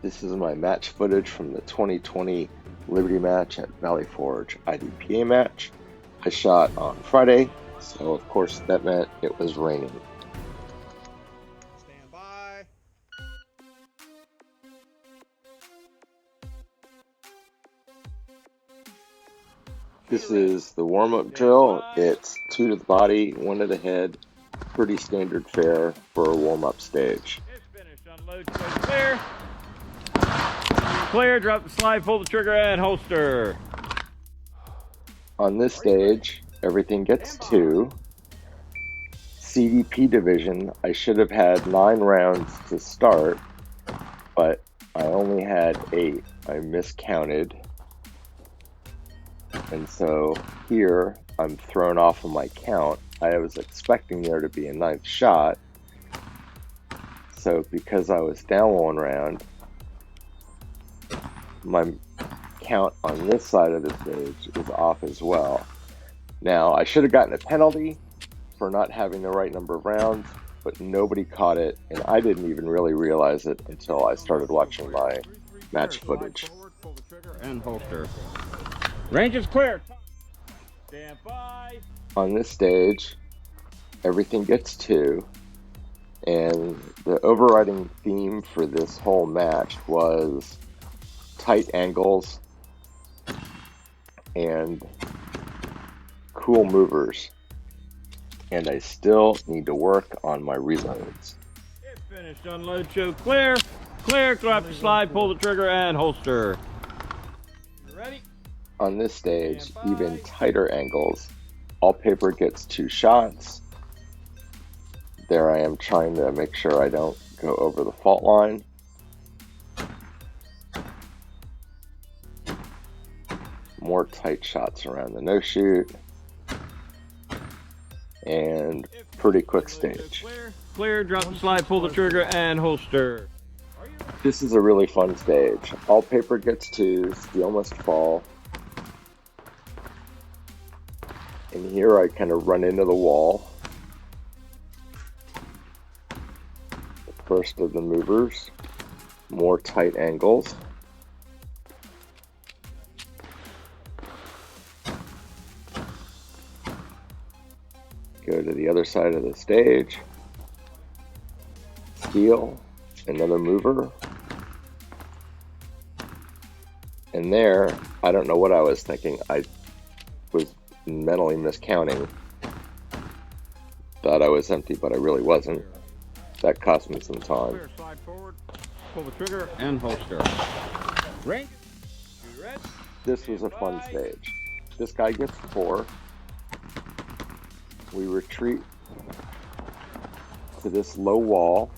This is my match footage from the 2020 Liberty match at Valley Forge IDPA match. I shot on Friday, so of course that meant it was raining. Stand by. This is the warm-up drill. It's 2 to the body, 1 to the head. Pretty standard fare for a warm-up stage. It's finished. Unload. So clear. Clear. Drop the slide. Pull the trigger and holster. On this stage, everything gets 2. CDP division, I should have had 9 rounds to start, but I only had 8. I miscounted. And so here, I'm thrown off of my count. I was expecting there to be a 9th shot. So because I was down 1 round, my count on this side of the stage is off as well. Now, I should have gotten a penalty for not having the right number of rounds, but nobody caught it, and I didn't even really realize it until I started watching my match footage. Pull the trigger and holster. Range is clear. Stand by. On this stage, everything gets 2, and the overriding theme for this whole match was tight angles and cool movers, and I still need to work on my reloads. It's finished. Unload. Show clear. Clear. Drop the slide. Pull the trigger and holster. You ready? On this stage, even tighter angles. All paper gets 2 shots. There I am trying to make sure I don't go over the fault line. More tight shots around the no-shoot. And pretty quick stage. Clear, drop the slide, pull the trigger, and holster. This is a really fun stage. All paper gets 2, steel must fall. And here I kind of run into the wall. The first of the movers. More tight angles. Go to the other side of the stage. Steel, another mover. And there, I don't know what I was thinking. I was mentally miscounting. Thought I was empty, but I really wasn't. That cost me some time. Clear, slide forward, pull the trigger, and holster. Range. You ready? This was a fun stage. This guy gets 4. We retreat to this low wall.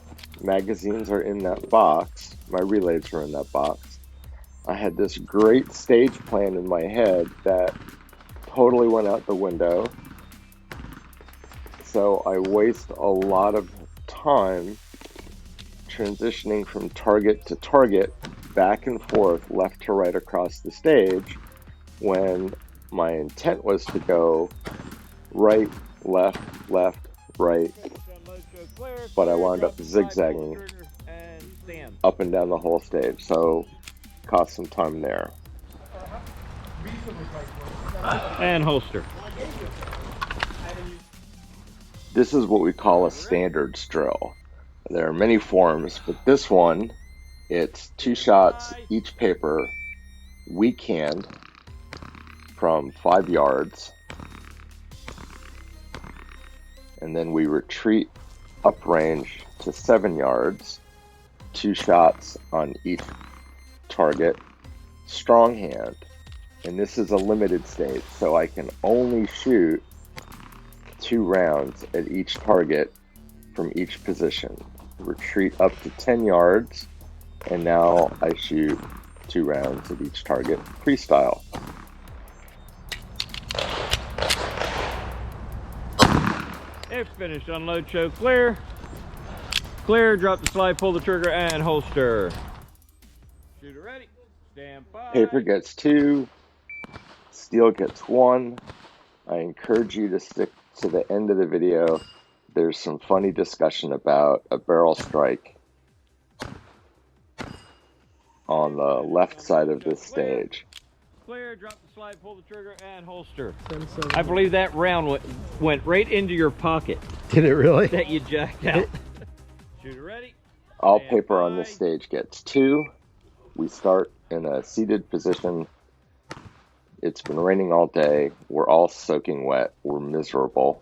Magazines are in that box. My relays are in that box. I had this great stage plan in my head that totally went out the window. So I waste a lot of time transitioning from target to target, back and forth, left to right across the stage, when my intent was to go right, left, right, but I wound up zigzagging up and down the whole stage, so cost some time there. And holster. This is what we call a standards drill. There are many forms, but this one, it's 2 shots each paper, weak hand from 5 yards, and then we retreat uprange to 7 yards, 2 shots on each target, strong hand. And this is a limited stage, so I can only shoot 2 rounds at each target from each position. Retreat up to 10 yards, and now I shoot 2 rounds at each target, freestyle. It's finished. Unload, show clear. Clear, drop the slide, pull the trigger, and holster. Shooter ready. Stand by. Paper gets 2. Steel gets 1. I encourage you to stick to the end of the video. There's some funny discussion about a barrel strike. on the left side of this stage. Clear, drop the slide, pull the trigger, and holster. I believe that round went right into your pocket. Did it really? That you jacked out. Shooter ready. All paper on this stage gets 2. We start in a seated position. It's been raining all day. We're all soaking wet. We're miserable.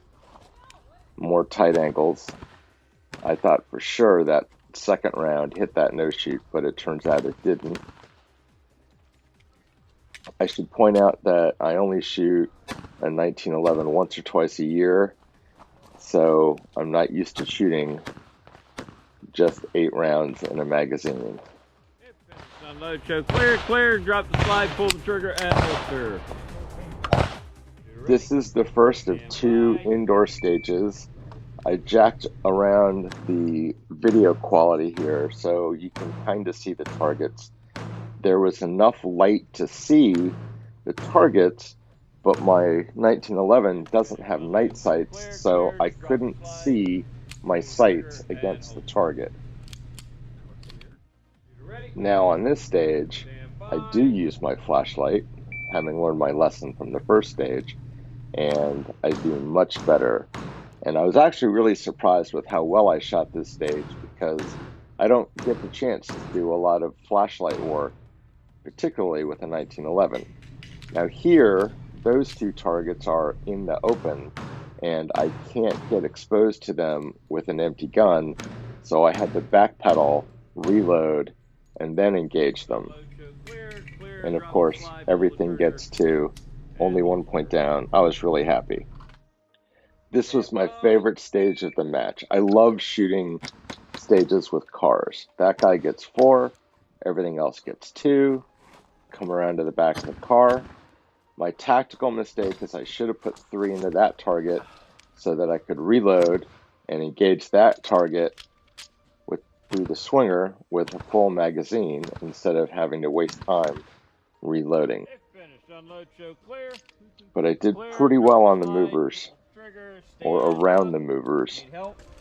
More tight angles. I thought for sure that second round hit that no shoot, but it turns out it didn't. I should point out that I only shoot a 1911 once or twice a year, so I'm not used to shooting just 8 rounds in a magazine. Unload, show clear, clear, drop the slide, pull the trigger, and holster. This is the first of 2 indoor stages. I jacked around the video quality here so you can kind of see the targets. There was enough light to see the targets, but my 1911 doesn't have night sights, so I couldn't see my sights against the target. Now on this stage, I do use my flashlight, having learned my lesson from the first stage, and I do much better. And I was actually really surprised with how well I shot this stage, because I don't get the chance to do a lot of flashlight work, particularly with a 1911. Now here, those 2 targets are in the open, and I can't get exposed to them with an empty gun, so I had to backpedal, reload, and then engage them. And of course, everything gets to only 1 point down. I was really happy. This was my favorite stage of the match. I love shooting stages with cars. That guy gets 4, everything else gets 2. Come around to the back of the car. My tactical mistake is I should have put 3 into that target so that I could reload and engage that target through the swinger with a full magazine instead of having to waste time reloading. But I did pretty well on the movers, or around the movers.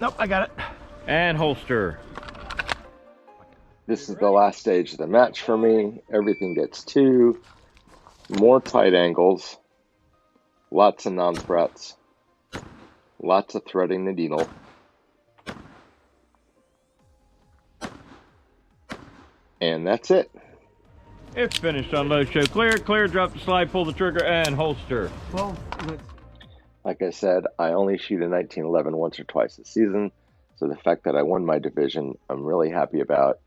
Nope, I got it. And holster. This is the last stage of the match for me. Everything gets 2. More tight angles. Lots of non-threats. Lots of threading the needle. And that's it. It's finished. Unload, show clear, clear, drop the slide, pull the trigger, and holster. Well, like I said, I only shoot a 1911 once or twice a season, so the fact that I won my division, I'm really happy about.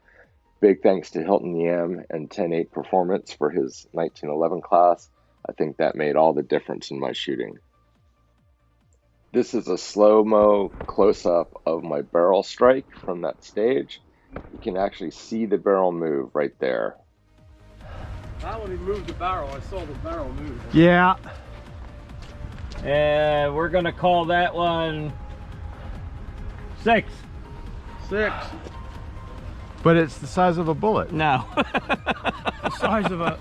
Big thanks to Hilton Yam and 10-8 Performance for his 1911 class. I think that made all the difference in my shooting. This is a slow-mo close-up of my barrel strike from that stage. You can actually see the barrel move right there. Not when he moved the barrel, I saw the barrel move. yeah. And we're going to call that one 6. 6. But it's the size of a bullet. No. The size of a...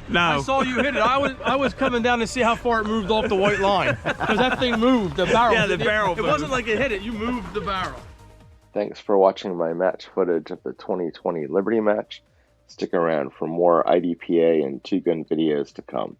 No. I saw you hit it. I was coming down to see how far it moved off the white line. Because that thing moved, the barrel. Yeah, the barrel It wasn't like it hit it, you moved the barrel. Thanks for watching my match footage of the 2020 Liberty match. Stick around for more IDPA and 2-gun videos to come.